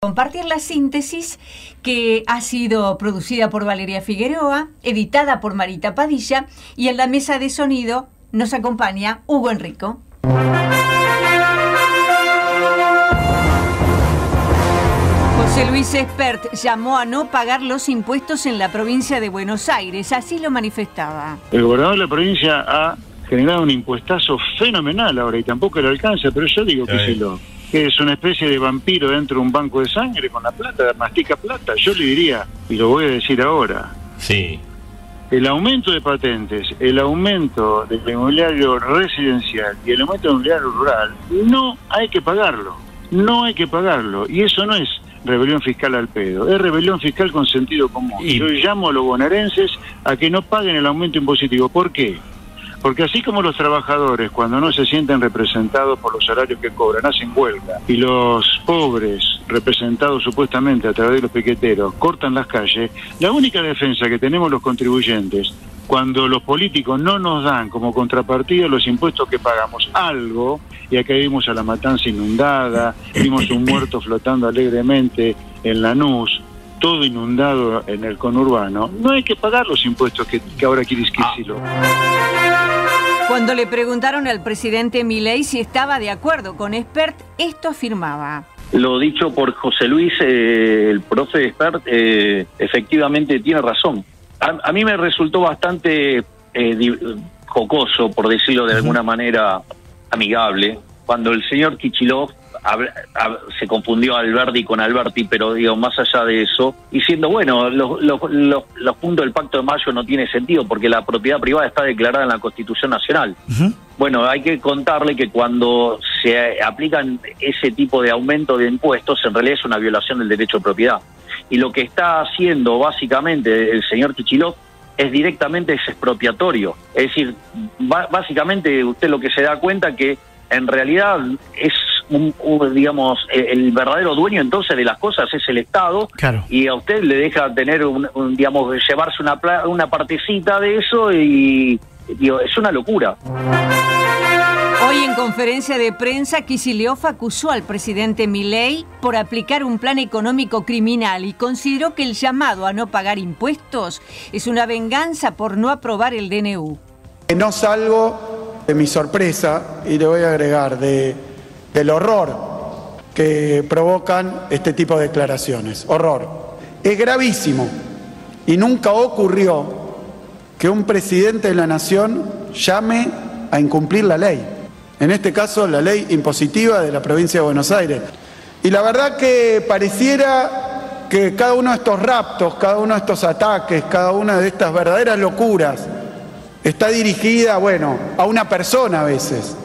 Compartir la síntesis que ha sido producida por Valeria Figueroa, editada por Marita Padilla, y en la mesa de sonido nos acompaña Hugo Enrico. José Luis Espert llamó a no pagar los impuestos en la provincia de Buenos Aires, así lo manifestaba. El gobernador de la provincia ha generado un impuestazo fenomenal ahora y tampoco le alcanza, pero yo digo que es una especie de vampiro dentro de un banco de sangre con la plata, mastica plata. Yo le diría, y lo voy a decir ahora, sí, el aumento de patentes, el aumento del inmobiliario residencial y el aumento del inmobiliario rural, no hay que pagarlo, no hay que pagarlo, y eso no es rebelión fiscal al pedo, es rebelión fiscal con sentido común. Yo llamo a los bonaerenses a que no paguen el aumento impositivo. ¿Por qué? Porque así como los trabajadores, cuando no se sienten representados por los salarios que cobran, hacen huelga, y los pobres, representados supuestamente a través de los piqueteros, cortan las calles, la única defensa que tenemos los contribuyentes, cuando los políticos no nos dan como contrapartida los impuestos que pagamos algo, y acá vimos a la matanza inundada, vimos un muerto flotando alegremente en Lanús, todo inundado en el conurbano, no hay que pagar los impuestos que ahora quiere Schicillof. Cuando le preguntaron al presidente Milei si estaba de acuerdo con Espert, esto afirmaba. Lo dicho por José Luis, el profe Espert, efectivamente tiene razón. A mí me resultó bastante jocoso, por decirlo de alguna manera amigable, cuando el señor Schicillof se confundió Alberti con Alberti, pero digo, más allá de eso, diciendo, bueno, los puntos del Pacto de Mayo no tiene sentido porque la propiedad privada está declarada en la Constitución Nacional. Bueno, hay que contarle que cuando se aplican ese tipo de aumento de impuestos, en realidad es una violación del derecho de propiedad. Y lo que está haciendo básicamente el señor Schicillof es directamente expropiatorio. Es decir, básicamente usted lo que se da cuenta que en realidad es digamos, el verdadero dueño entonces de las cosas es el Estado, claro, y a usted le deja tener digamos, llevarse una partecita de eso y digo, es una locura. Hoy en conferencia de prensa, Schicillof acusó al presidente Milei por aplicar un plan económico criminal y consideró que el llamado a no pagar impuestos es una venganza por no aprobar el DNU. No salgo de mi sorpresa, y le voy a agregar, del horror que provocan este tipo de declaraciones. Horror. Es gravísimo y nunca ocurrió que un presidente de la nación llame a incumplir la ley. En este caso, la ley impositiva de la provincia de Buenos Aires. Y la verdad que pareciera que cada uno de estos raptos, cada uno de estos ataques, cada una de estas verdaderas locuras está dirigida, bueno, a una persona a veces,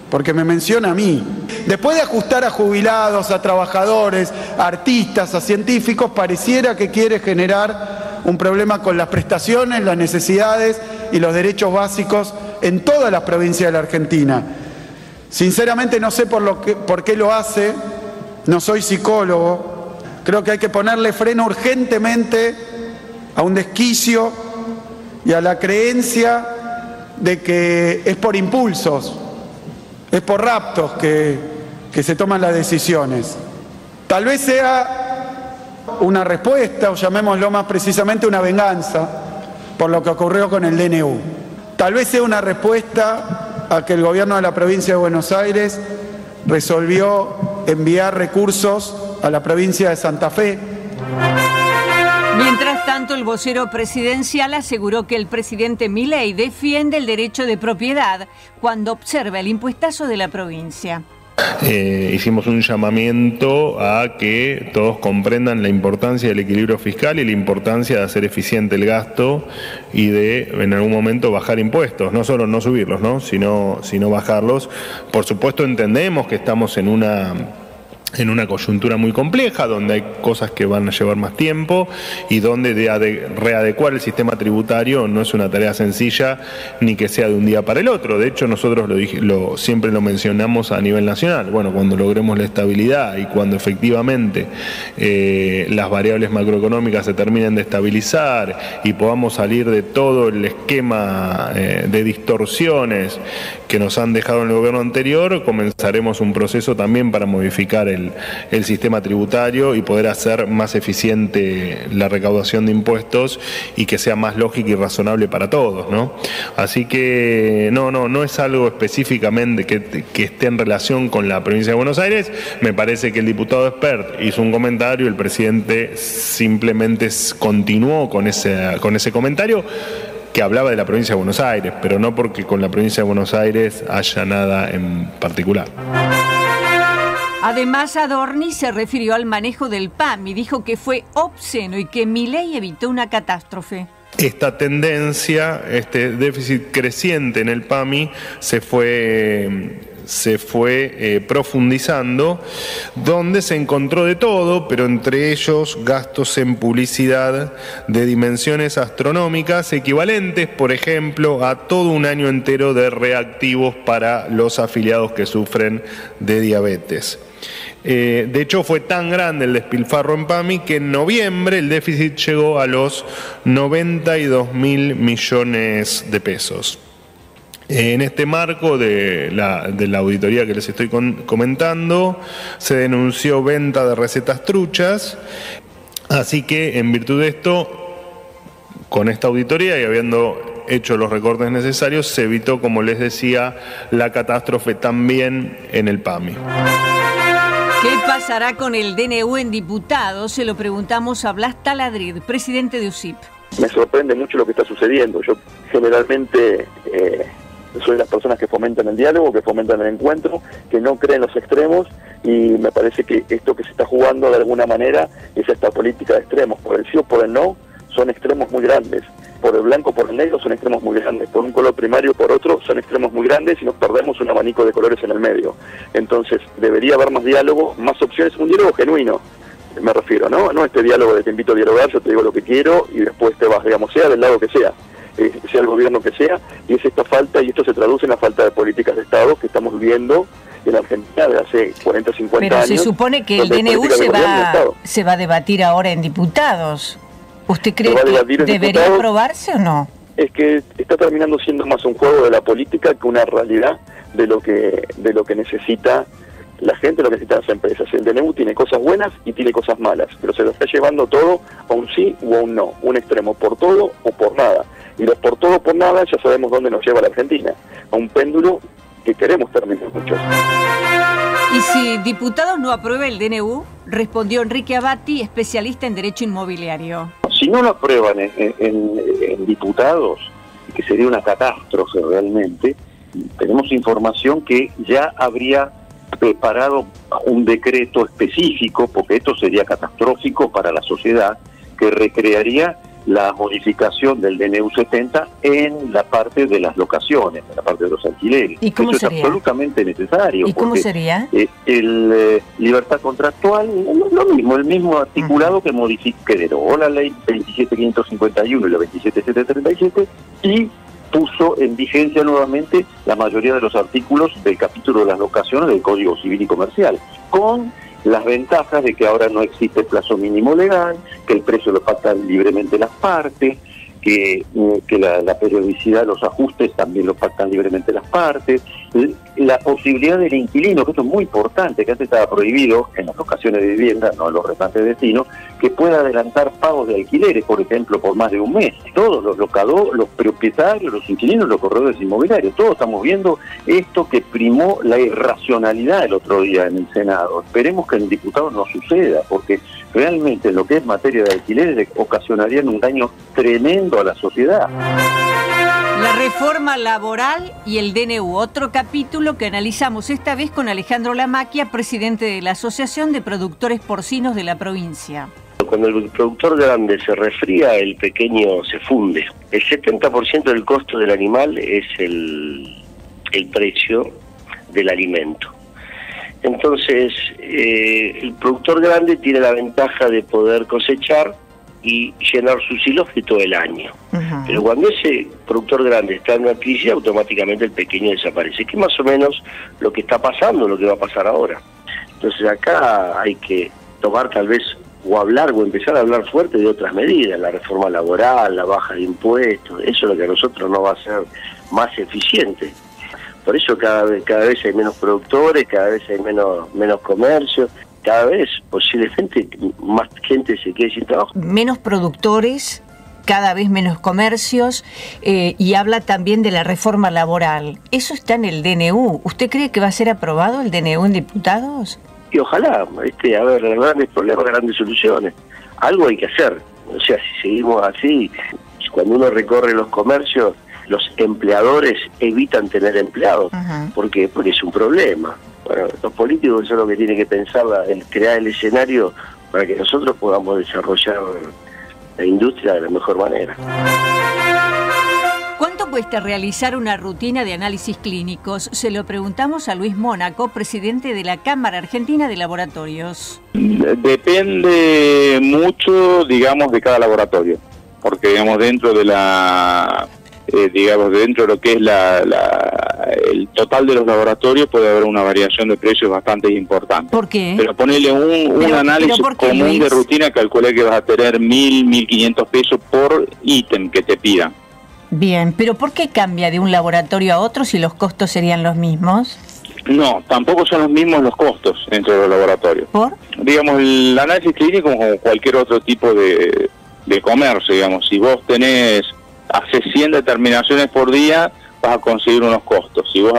porque me menciona a mí. Después de ajustar a jubilados, a trabajadores, a artistas, a científicos, pareciera que quiere generar un problema con las prestaciones, las necesidades y los derechos básicos en todas las provincias de la Argentina. Sinceramente no sé por qué lo hace, no soy psicólogo, creo que hay que ponerle freno urgentemente a un desquicio y a la creencia de que es por impulsos, es por raptos que se toman las decisiones. Tal vez sea una respuesta, o llamémoslo más precisamente una venganza, por lo que ocurrió con el DNU. Tal vez sea una respuesta a que el gobierno de la provincia de Buenos Aires resolvió enviar recursos a la provincia de Santa Fe. Mientras tanto, el vocero presidencial aseguró que el presidente Milei defiende el derecho de propiedad cuando observa el impuestazo de la provincia. Hicimos un llamamiento a que todos comprendan la importancia del equilibrio fiscal y la importancia de hacer eficiente el gasto y de en algún momento bajar impuestos, no solo no subirlos, ¿no? sino bajarlos. Por supuesto entendemos que estamos en una coyuntura muy compleja, donde hay cosas que van a llevar más tiempo y donde readecuar el sistema tributario no es una tarea sencilla ni que sea de un día para el otro. De hecho, nosotros siempre lo mencionamos a nivel nacional. Bueno, cuando logremos la estabilidad y cuando efectivamente las variables macroeconómicas se terminen de estabilizar y podamos salir de todo el esquema de distorsiones que nos han dejado en el gobierno anterior, comenzaremos un proceso también para modificar el sistema tributario y poder hacer más eficiente la recaudación de impuestos y que sea más lógica y razonable para todos, ¿no? Así que no es algo específicamente que esté en relación con la provincia de Buenos Aires. Me parece que el diputado Espert hizo un comentario, el presidente simplemente continuó con ese comentario que hablaba de la provincia de Buenos Aires, pero no porque con la provincia de Buenos Aires haya nada en particular. Además, Adorni se refirió al manejo del PAMI, dijo que fue obsceno y que Milei evitó una catástrofe. Esta tendencia, este déficit creciente en el PAMI se fue profundizando, donde se encontró de todo, pero entre ellos gastos en publicidad de dimensiones astronómicas, equivalentes, por ejemplo, a todo un año entero de reactivos para los afiliados que sufren de diabetes. De hecho, fue tan grande el despilfarro en PAMI que en noviembre el déficit llegó a los 92.000 millones de pesos. En este marco de la auditoría que les estoy comentando, se denunció venta de recetas truchas, así que en virtud de esto, con esta auditoría y habiendo hecho los recortes necesarios, se evitó, como les decía, la catástrofe también en el PAMI. ¿Qué pasará con el DNU en diputados? Se lo preguntamos a Blas Taladrid, presidente de USIP. Me sorprende mucho lo que está sucediendo. Yo generalmente soy de las personas que fomentan el diálogo, que fomentan el encuentro, que no creen los extremos, y me parece que esto que se está jugando de alguna manera es esta política de extremos. Por el sí o por el no son extremos muy grandes. Por el blanco o por el negro son extremos muy grandes. Por un color primario o por otro son extremos muy grandes y nos perdemos un abanico de colores en el medio. Entonces debería haber más diálogo, más opciones, un diálogo genuino. Me refiero, ¿no? Este diálogo de te invito a dialogar, yo te digo lo que quiero y después te vas, digamos, sea del lado que sea el gobierno que sea, y es esta falta, y esto se traduce en la falta de políticas de Estado que estamos viviendo en Argentina desde hace 40 o 50 años. Pero se supone que el DNU se va a debatir ahora en diputados. ¿Usted cree que debería aprobarse o no? Es que está terminando siendo más un juego de la política que una realidad de lo que necesita la gente, lo que necesitan las empresas. El DNU tiene cosas buenas y tiene cosas malas, pero se lo está llevando todo a un sí o a un no, un extremo por todo o por nada. Y los por todo o por nada ya sabemos dónde nos lleva la Argentina, a un péndulo que queremos terminar muchos. ¿Y si diputados no aprueba el DNU? Respondió Enrique Abati, especialista en derecho inmobiliario. Si no lo aprueban en diputados, que sería una catástrofe realmente, tenemos información que ya habría preparado un decreto específico, porque esto sería catastrófico para la sociedad, que recrearía la modificación del DNU 70 en la parte de las locaciones, en la parte de los alquileres. ¿Y cómo Eso sería? Es absolutamente necesario. ¿Y cómo sería? Libertad contractual, lo mismo, el mismo articulado que derogó la ley 27.551 y la 27.737 y puso en vigencia nuevamente la mayoría de los artículos del capítulo de las locaciones del Código Civil y Comercial, con las ventajas de que ahora no existe plazo mínimo legal, que el precio lo pactan libremente las partes, que la periodicidad, los ajustes también lo pactan libremente las partes, la posibilidad del inquilino, que esto es muy importante, que antes estaba prohibido en las locaciones de vivienda, no en los restantes destinos, que pueda adelantar pagos de alquileres, por ejemplo, por más de un mes. Todos los locadores, los propietarios, los inquilinos, los corredores inmobiliarios, todos estamos viendo esto que primó la irracionalidad el otro día en el Senado. Esperemos que en el diputado no suceda, porque realmente lo que es materia de alquileres ocasionarían un daño tremendo a la sociedad. La reforma laboral y el DNU, otro capítulo que analizamos esta vez con Alejandro Lamacchia, presidente de la Asociación de Productores Porcinos de la provincia. Cuando el productor grande se resfría, el pequeño se funde. El 70% del costo del animal es el precio del alimento. Entonces, el productor grande tiene la ventaja de poder cosechar y llenar sus silofes todo el año. Pero cuando ese productor grande está en una crisis, automáticamente el pequeño desaparece, que es más o menos lo que está pasando, lo que va a pasar ahora. Entonces acá hay que tomar tal vez o hablar o empezar a hablar fuerte de otras medidas, la reforma laboral, la baja de impuestos, eso es lo que a nosotros nos va a hacer más eficiente. Por eso cada vez hay menos productores, cada vez hay menos comercio. cada vez posiblemente más gente se quede sin trabajo. Menos productores, cada vez menos comercios, y habla también de la reforma laboral. Eso está en el DNU. ¿Usted cree que va a ser aprobado el DNU en diputados? Y ojalá, a ver, grandes problemas, grandes soluciones. Algo hay que hacer. O sea, si seguimos así, cuando uno recorre los comercios, los empleadores evitan tener empleados. Uh-huh. Porque es un problema. Bueno, los políticos son los que tienen que pensar en crear el escenario para que nosotros podamos desarrollar la industria de la mejor manera. ¿Cuánto cuesta realizar una rutina de análisis clínicos? Se lo preguntamos a Luis Mónaco, presidente de la Cámara Argentina de Laboratorios. Depende mucho, digamos, de cada laboratorio, porque, digamos, dentro de dentro de lo que es el total de los laboratorios puede haber una variación de precios bastante importante. ¿Por qué? Pero ponerle un análisis común de rutina, calculé que vas a tener 1.500 pesos por ítem que te pidan. Bien, pero ¿por qué cambia de un laboratorio a otro si los costos serían los mismos? No, tampoco son los mismos los costos dentro de los laboratorios. ¿Por? Digamos, el análisis clínico, como cualquier otro tipo de comercio, digamos, si vos haces 100 determinaciones por día, vas a conseguir unos costos. Si vos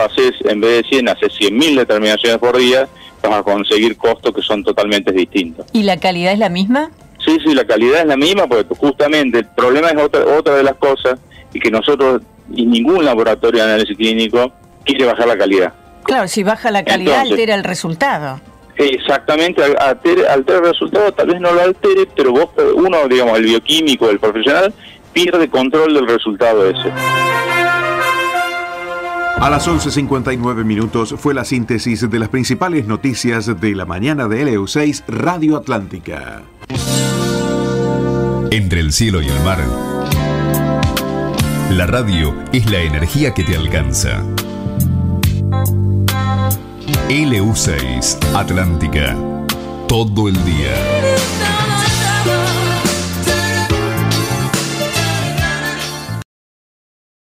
en vez de 100, haces 100.000 determinaciones por día, vas a conseguir costos que son totalmente distintos. ¿Y la calidad es la misma? Sí, la calidad es la misma, porque justamente el problema es otra de las cosas, y que nosotros, y ningún laboratorio de análisis clínico, quiere bajar la calidad. Claro, si baja la calidad, entonces, altera el resultado. Exactamente, altera el resultado, tal vez no lo altere, pero uno, digamos, el bioquímico, el profesional, pierde control del resultado ese. A las 11:59 fue la síntesis de las principales noticias de la mañana de LU6 Radio Atlántica. Entre el cielo y el mar, la radio es la energía que te alcanza. LU6 Atlántica, todo el día.